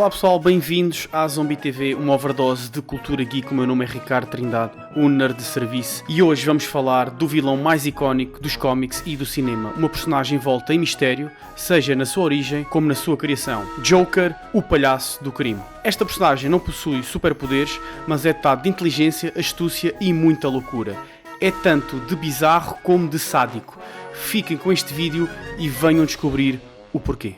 Olá pessoal, bem-vindos à Zombie TV, uma overdose de cultura geek. O meu nome é Ricardo Trindade, um nerd de serviço, e hoje vamos falar do vilão mais icónico dos cómics e do cinema, uma personagem envolta em mistério, seja na sua origem como na sua criação, Joker, o palhaço do crime. Esta personagem não possui superpoderes, mas é dotado de inteligência, astúcia e muita loucura. É tanto de bizarro como de sádico. Fiquem com este vídeo e venham descobrir o porquê.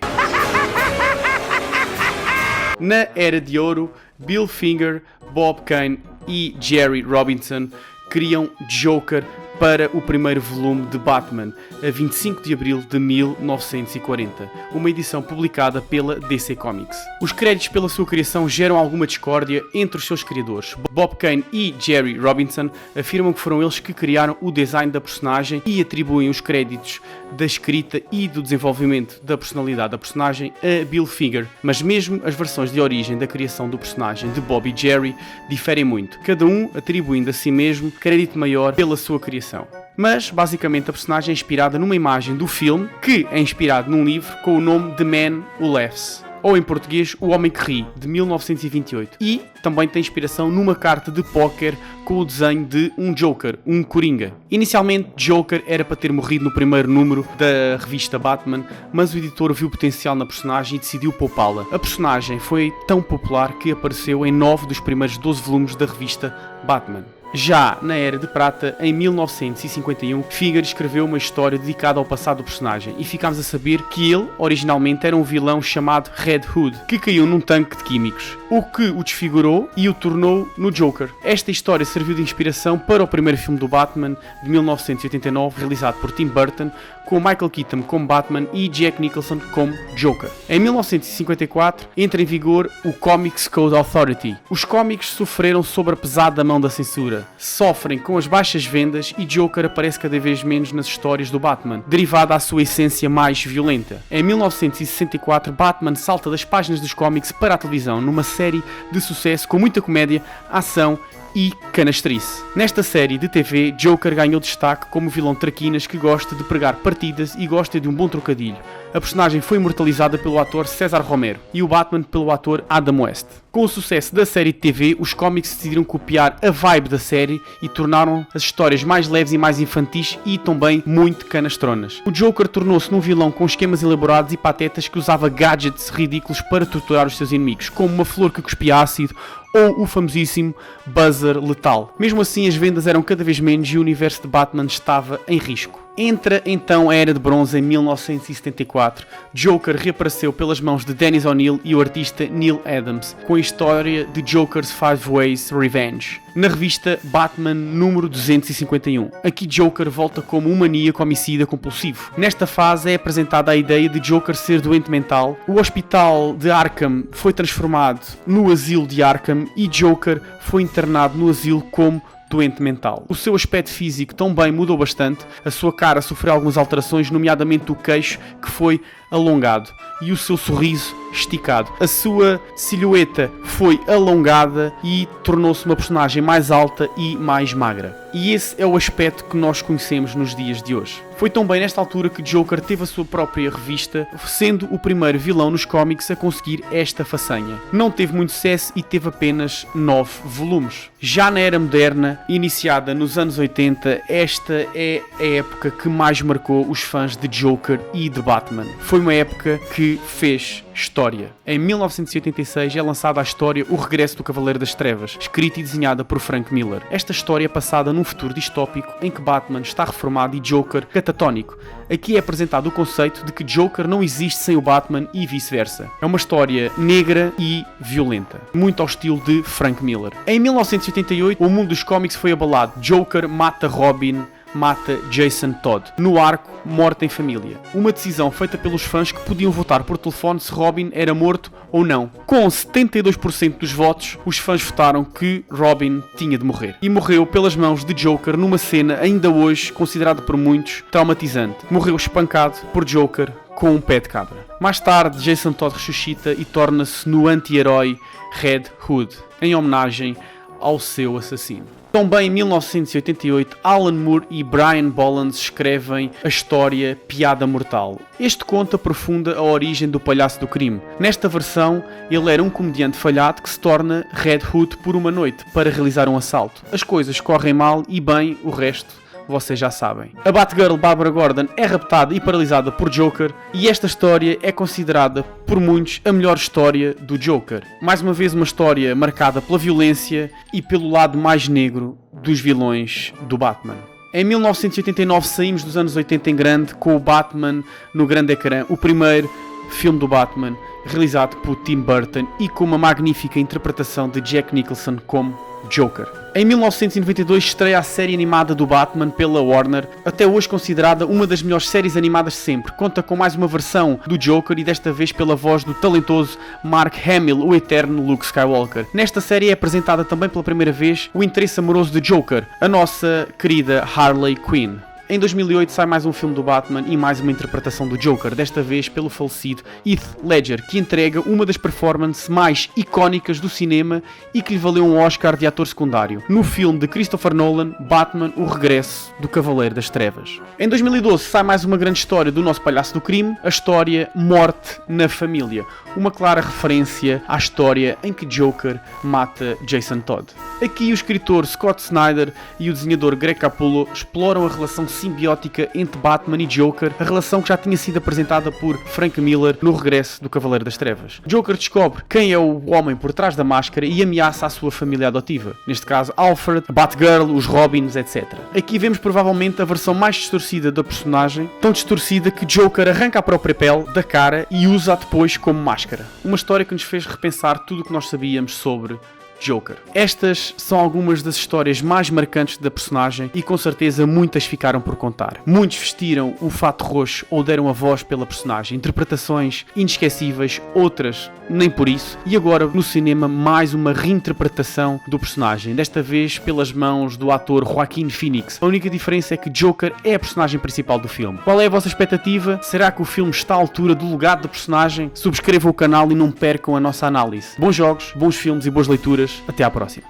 Na Era de Ouro, Bill Finger, Bob Kane e Jerry Robinson criam Joker para o primeiro volume de Batman, a 25 de abril de 1940, uma edição publicada pela DC Comics. Os créditos pela sua criação geram alguma discórdia entre os seus criadores. Bob Kane e Jerry Robinson afirmam que foram eles que criaram o design da personagem e atribuem os créditos da escrita e do desenvolvimento da personalidade da personagem a Bill Finger, mas mesmo as versões de origem da criação do personagem de Bob e Jerry diferem muito, cada um atribuindo a si mesmo crédito maior pela sua criação. Mas, basicamente, a personagem é inspirada numa imagem do filme, que é inspirado num livro com o nome The Man Who Laughs, ou em português, O Homem que Ri, de 1928. E também tem inspiração numa carta de póquer com o desenho de um Joker, um Coringa. Inicialmente, Joker era para ter morrido no primeiro número da revista Batman, mas o editor viu potencial na personagem e decidiu poupá-la. A personagem foi tão popular que apareceu em 9 dos primeiros 12 volumes da revista Batman. Já na Era de Prata, em 1951, Finger escreveu uma história dedicada ao passado do personagem e ficámos a saber que ele, originalmente, era um vilão chamado Red Hood, que caiu num tanque de químicos, o que o desfigurou e o tornou no Joker. Esta história serviu de inspiração para o primeiro filme do Batman, de 1989, realizado por Tim Burton, com Michael Keaton como Batman e Jack Nicholson como Joker. Em 1954, entra em vigor o Comics Code Authority. Os cómics sofreram sob a pesada mão da censura, sofrem com as baixas vendas e Joker aparece cada vez menos nas histórias do Batman, derivada à sua essência mais violenta. Em 1964, Batman salta das páginas dos cómics para a televisão, numa série de sucesso com muita comédia, ação e canastrice. Nesta série de TV, Joker ganhou destaque como vilão traquinas que gosta de pregar partidas e gosta de um bom trocadilho. A personagem foi imortalizada pelo ator César Romero e o Batman pelo ator Adam West. Com o sucesso da série de TV, os cómics decidiram copiar a vibe da série e tornaram as histórias mais leves e mais infantis e também muito canastronas. O Joker tornou-se num vilão com esquemas elaborados e patetas que usava gadgets ridículos para torturar os seus inimigos, como uma flor que cuspia ácido ou o famosíssimo buzzer letal. Mesmo assim, as vendas eram cada vez menos e o universo de Batman estava em risco. Entra então a Era de Bronze em 1974. Joker reapareceu pelas mãos de Dennis O'Neil e o artista Neil Adams, com a história de Joker's Five Ways Revenge, na revista Batman número 251. Aqui Joker volta como um maníaco homicida compulsivo. Nesta fase é apresentada a ideia de Joker ser doente mental. O hospital de Arkham foi transformado no asilo de Arkham e Joker foi internado no asilo como doente mental. O seu aspecto físico também mudou bastante, a sua cara sofreu algumas alterações, nomeadamente o queixo, que foi alongado, e o seu sorriso esticado. A sua silhueta foi alongada e tornou-se uma personagem mais alta e mais magra. E esse é o aspecto que nós conhecemos nos dias de hoje. Foi também nesta altura que Joker teve a sua própria revista, sendo o primeiro vilão nos cómics a conseguir esta façanha. Não teve muito sucesso e teve apenas 9 volumes. Já na Era Moderna, iniciada nos anos 80, esta é a época que mais marcou os fãs de Joker e de Batman. Foi uma época que fez história. Em 1986 é lançada a história O Regresso do Cavaleiro das Trevas, escrita e desenhada por Frank Miller. Esta história é passada num futuro distópico em que Batman está reformado e Joker catatónico. Aqui é apresentado o conceito de que Joker não existe sem o Batman e vice-versa. É uma história negra e violenta, muito ao estilo de Frank Miller. Em 1988, o mundo dos cómics foi abalado. Joker mata Robin, mata Jason Todd, no arco Morte em Família. Uma decisão feita pelos fãs que podiam votar por telefone se Robin era morto ou não. Com 72% dos votos, os fãs votaram que Robin tinha de morrer. E morreu pelas mãos de Joker numa cena ainda hoje considerada por muitos traumatizante. Morreu espancado por Joker com um pé de cabra. Mais tarde, Jason Todd ressuscita e torna-se no anti-herói Red Hood, em homenagem ao seu assassino. Também em 1988, Alan Moore e Brian Bolland escrevem a história Piada Mortal. Este conto aprofunda a origem do palhaço do crime. Nesta versão, ele era um comediante falhado que se torna Red Hood por uma noite para realizar um assalto. As coisas correm mal e bem, o resto vocês já sabem. A Batgirl Barbara Gordon é raptada e paralisada por Joker e esta história é considerada por muitos a melhor história do Joker. Mais uma vez uma história marcada pela violência e pelo lado mais negro dos vilões do Batman. Em 1989 saímos dos anos 80 em grande com o Batman no grande ecrã, o primeiro filme do Batman realizado por Tim Burton e com uma magnífica interpretação de Jack Nicholson como Joker. Em 1992 estreia a série animada do Batman pela Warner, até hoje considerada uma das melhores séries animadas de sempre. Conta com mais uma versão do Joker e desta vez pela voz do talentoso Mark Hamill, o eterno Luke Skywalker. Nesta série é apresentada também pela primeira vez o interesse amoroso de Joker, a nossa querida Harley Quinn. Em 2008 sai mais um filme do Batman e mais uma interpretação do Joker, desta vez pelo falecido Heath Ledger, que entrega uma das performances mais icónicas do cinema e que lhe valeu um Oscar de ator secundário, no filme de Christopher Nolan, Batman, o regresso do Cavaleiro das Trevas. Em 2012 sai mais uma grande história do nosso palhaço do crime, a história Morte na Família, uma clara referência à história em que Joker mata Jason Todd. Aqui o escritor Scott Snyder e o desenhador Greg Capullo exploram a relação simbiótica entre Batman e Joker, a relação que já tinha sido apresentada por Frank Miller no regresso do Cavaleiro das Trevas. Joker descobre quem é o homem por trás da máscara e ameaça a sua família adotiva, neste caso Alfred, a Batgirl, os Robins, etc. Aqui vemos provavelmente a versão mais distorcida da personagem, tão distorcida que Joker arranca a própria pele da cara e usa-a depois como máscara. Uma história que nos fez repensar tudo o que nós sabíamos sobre Joker. Estas são algumas das histórias mais marcantes da personagem e com certeza muitas ficaram por contar. Muitos vestiram o fato roxo ou deram a voz pela personagem. Interpretações inesquecíveis, outras nem por isso. E agora no cinema mais uma reinterpretação do personagem, desta vez pelas mãos do ator Joaquin Phoenix. A única diferença é que Joker é a personagem principal do filme. Qual é a vossa expectativa? Será que o filme está à altura do legado da personagem? Subscrevam o canal e não percam a nossa análise. Bons jogos, bons filmes e boas leituras. Até à próxima.